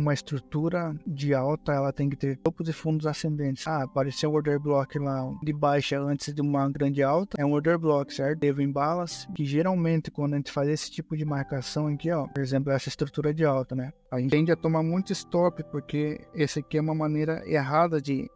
uma estrutura de alta, ela tem que ter topos e fundos ascendentes. Apareceu um order block lá de baixa antes de uma grande alta, é um order block, certo? Teve imbalance, que geralmente quando a gente faz esse tipo de marcação aqui, ó, por exemplo, essa estrutura de alta, né? A gente tende a tomar muito stop, porque esse aqui é uma maneira errada de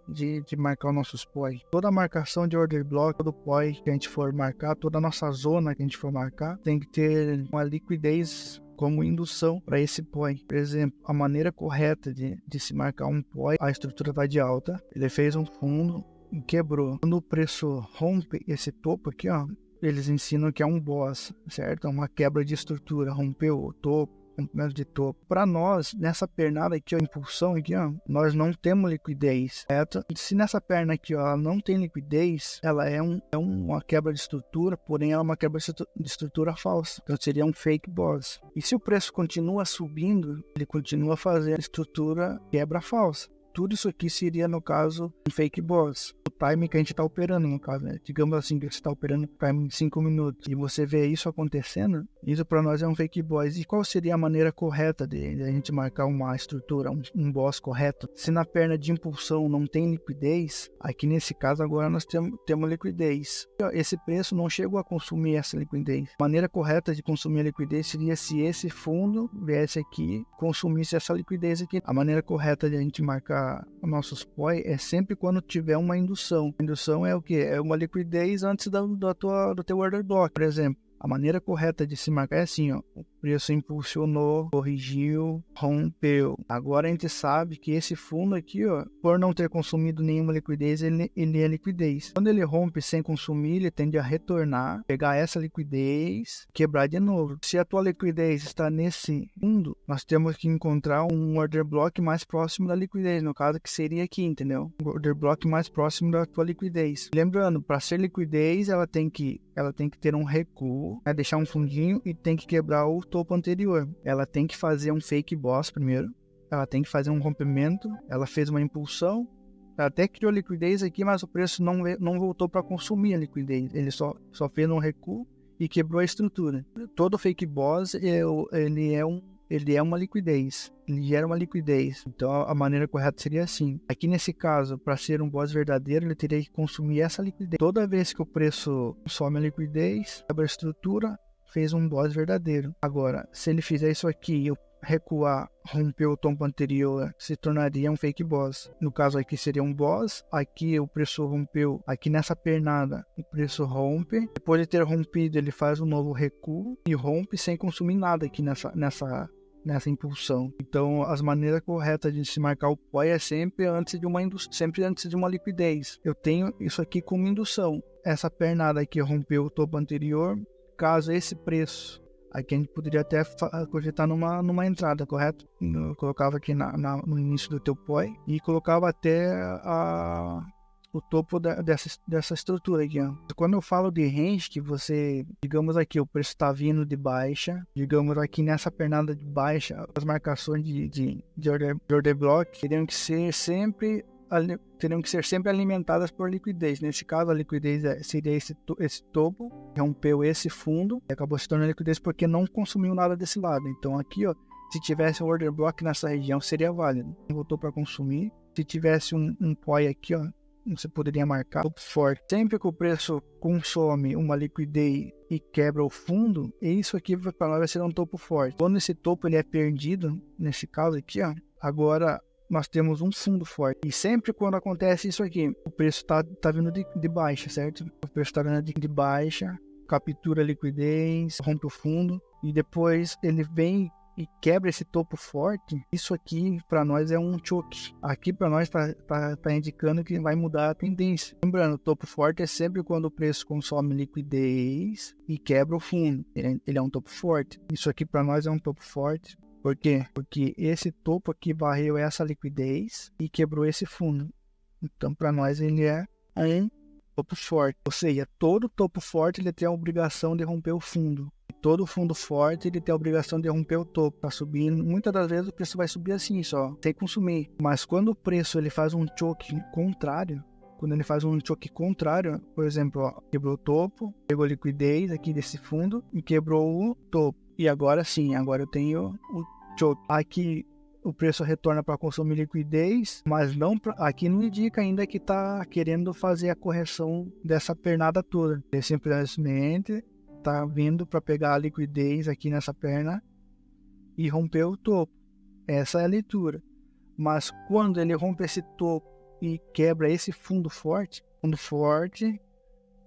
marcar os nossos POI. Toda marcação de order block, todo POI que a gente for marcar, toda a nossa zona que a gente for marcar, tem que ter uma liquidez como indução para esse POI. Por exemplo, a maneira correta de se marcar um POI, a estrutura está de alta, ele fez um fundo e quebrou. Quando o preço rompe esse topo aqui, ó, eles ensinam que é um boss, certo? É uma quebra de estrutura, rompeu o topo, rompimento de topo. Para nós, nessa pernada aqui, ó, impulsão aqui, ó, nós não temos liquidez, certo? Se nessa perna aqui, ó, ela não tem liquidez, ela é uma quebra de estrutura, porém ela é uma quebra de estrutura falsa. Então seria um fake boss. E se o preço continua subindo, ele continua fazendo a estrutura quebra falsa. Tudo isso aqui seria, no caso, um fake boss. O time que a gente está operando, no caso, né? Digamos assim, que você está operando time em 5 minutos e você vê isso acontecendo, isso para nós é um fake boss. E qual seria a maneira correta de a gente marcar uma estrutura, um boss correto? Se na perna de impulsão não tem liquidez, aqui nesse caso agora nós temos liquidez. Esse preço não chegou a consumir essa liquidez. A maneira correta de consumir a liquidez seria se esse fundo viesse aqui, consumisse essa liquidez aqui. A maneira correta de a gente marcar os nossos POI é sempre quando tiver uma indução. A indução é o que? É uma liquidez antes do teu order block. Por exemplo, a maneira correta de se marcar é assim, ó. O preço impulsionou, corrigiu, rompeu. Agora a gente sabe que esse fundo aqui, ó, por não ter consumido nenhuma liquidez, ele é liquidez. Quando ele rompe sem consumir, ele tende a retornar, pegar essa liquidez, quebrar de novo. Se a tua liquidez está nesse fundo, nós temos que encontrar um order block mais próximo da liquidez, no caso que seria aqui, entendeu? Um order block mais próximo da tua liquidez. Lembrando, para ser liquidez, ela tem que ter um recuo, né, deixar um fundinho e tem que quebrar o topo anterior. Ela tem que fazer um fake boss primeiro, ela tem que fazer um rompimento, ela fez uma impulsão, ela até criou liquidez aqui, mas o preço não voltou para consumir a liquidez, ele só fez um recuo e quebrou a estrutura. Todo fake boss, ele é uma liquidez, ele gera uma liquidez. Então a maneira correta seria assim. Aqui nesse caso, para ser um boss verdadeiro, ele teria que consumir essa liquidez. Toda vez que o preço consome a liquidez, quebra a estrutura, fez um boss verdadeiro. Agora, se ele fizer isso aqui, eu recuar, romper o topo anterior, se tornaria um fake boss. No caso aqui seria um boss, aqui o preço rompeu, aqui nessa pernada o preço rompe, depois de ter rompido ele faz um novo recuo e rompe sem consumir nada aqui nessa impulsão. Então as maneiras corretas de se marcar o POI é sempre antes de uma liquidez. Eu tenho isso aqui como indução. Essa pernada aqui rompeu o topo anterior, caso esse preço aqui a gente poderia até cogitar numa entrada, correto? Eu colocava aqui no início do teu POI e colocava até o topo dessa estrutura aqui, ó. Quando eu falo de range, que você, digamos aqui, o preço está vindo de baixa, digamos aqui nessa pernada de baixa, as marcações de order block teriam que ser sempre alimentadas por liquidez. Nesse caso, a liquidez seria esse topo, rompeu esse fundo e acabou se tornando liquidez porque não consumiu nada desse lado. Então aqui, ó, se tivesse um order block nessa região, seria válido. Voltou para consumir. Se tivesse um POI aqui, ó, você poderia marcar topo forte. Sempre que o preço consome uma liquidez e quebra o fundo, isso aqui para nós vai ser um topo forte. Quando esse topo ele é perdido, nesse caso aqui, ó, agora nós temos um fundo forte. E sempre quando acontece isso aqui, o preço tá vindo de baixa, certo? O preço está vindo de baixa, captura a liquidez, rompe o fundo e depois ele vem e quebra esse topo forte. Isso aqui para nós é um choke. Aqui para nós tá indicando que vai mudar a tendência. Lembrando, o topo forte é sempre quando o preço consome liquidez e quebra o fundo. Ele é um topo forte. Isso aqui para nós é um topo forte. Por quê? Porque esse topo aqui varreu essa liquidez e quebrou esse fundo. Então, para nós, ele é um topo forte. Ou seja, todo topo forte ele tem a obrigação de romper o fundo. E todo fundo forte ele tem a obrigação de romper o topo. Tá subindo. Muitas das vezes o preço vai subir assim só, sem consumir. Mas quando o preço ele faz um choque contrário, por exemplo, ó, quebrou o topo, pegou liquidez aqui desse fundo e quebrou o topo. E agora sim, agora eu tenho o choke. Aqui o preço retorna para consumir liquidez, mas não aqui não indica ainda que está querendo fazer a correção dessa pernada toda. Ele simplesmente está vindo para pegar a liquidez aqui nessa perna e romper o topo. Essa é a leitura. Mas quando ele rompe esse topo e quebra esse fundo forte,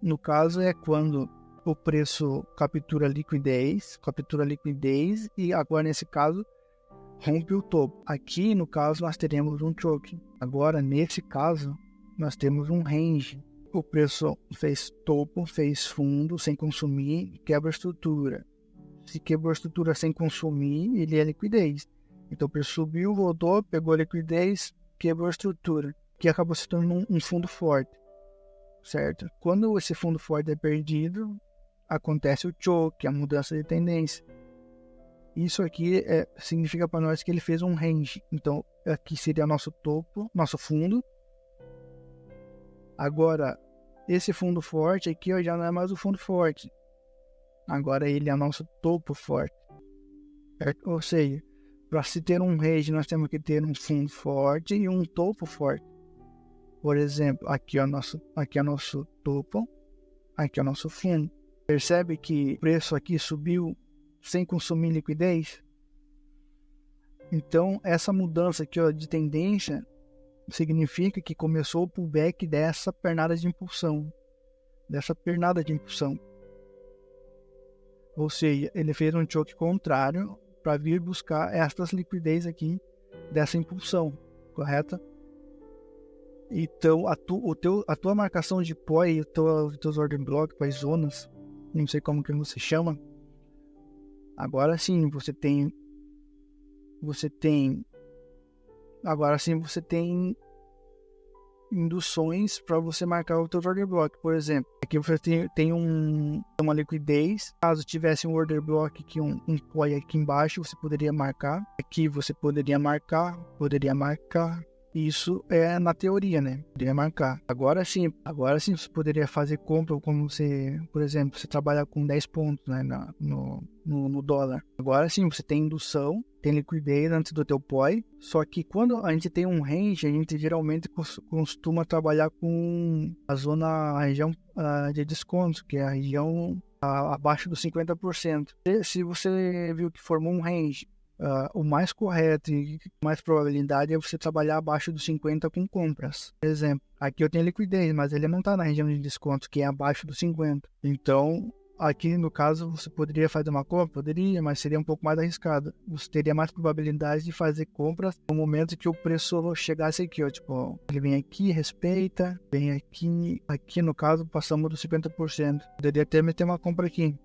no caso é quando o preço captura liquidez e agora nesse caso rompe o topo. Aqui no caso nós teremos um choke. Agora nesse caso nós temos um range. O preço fez topo, fez fundo sem consumir, quebra a estrutura. Se quebrou a estrutura sem consumir, ele é liquidez. Então o preço subiu, voltou, pegou a liquidez, quebrou a estrutura, que acabou se tornando um fundo forte, certo? Quando esse fundo forte é perdido, acontece o choke, a mudança de tendência. Isso aqui significa para nós que ele fez um range. Então aqui seria nosso topo, nosso fundo. Agora, esse fundo forte aqui já não é mais o fundo forte. Agora ele é nosso topo forte, certo? Ou seja, para se ter um range, nós temos que ter um fundo forte e um topo forte. Por exemplo, aqui é nosso topo, aqui é o nosso fundo. Percebe que o preço aqui subiu sem consumir liquidez? Então, essa mudança aqui de tendência significa que começou o pullback dessa pernada de impulsão. Ou seja, ele fez um choque contrário para vir buscar estas liquidez aqui dessa impulsão, correta? Então, a tua marcação de POI, os teus order block, as zonas, não sei como que você chama, agora sim você tem induções para você marcar o teu order block. Por exemplo, aqui você tem uma liquidez. Caso tivesse um order block aqui, um POI aqui embaixo, você poderia marcar. Aqui você poderia marcar. Isso é na teoria, né? Poderia marcar. Agora sim você poderia fazer compra, como você, por exemplo, você trabalha com 10 pontos, né, no dólar. Agora sim você tem indução, tem liquidez antes do teu POI, só que quando a gente tem um range, a gente geralmente costuma trabalhar com a região de desconto, que é a região abaixo dos 50%. Se você viu que formou um range, o mais correto e mais probabilidade é você trabalhar abaixo dos 50 com compras. Por exemplo, aqui eu tenho liquidez, mas ele não está na região de desconto, que é abaixo dos 50. Então, aqui no caso, você poderia fazer uma compra? Poderia, mas seria um pouco mais arriscado. Você teria mais probabilidade de fazer compras no momento que o preço chegasse aqui, ó, tipo, ele vem aqui, respeita, vem aqui no caso, passamos dos 50%. Poderia até meter uma compra aqui.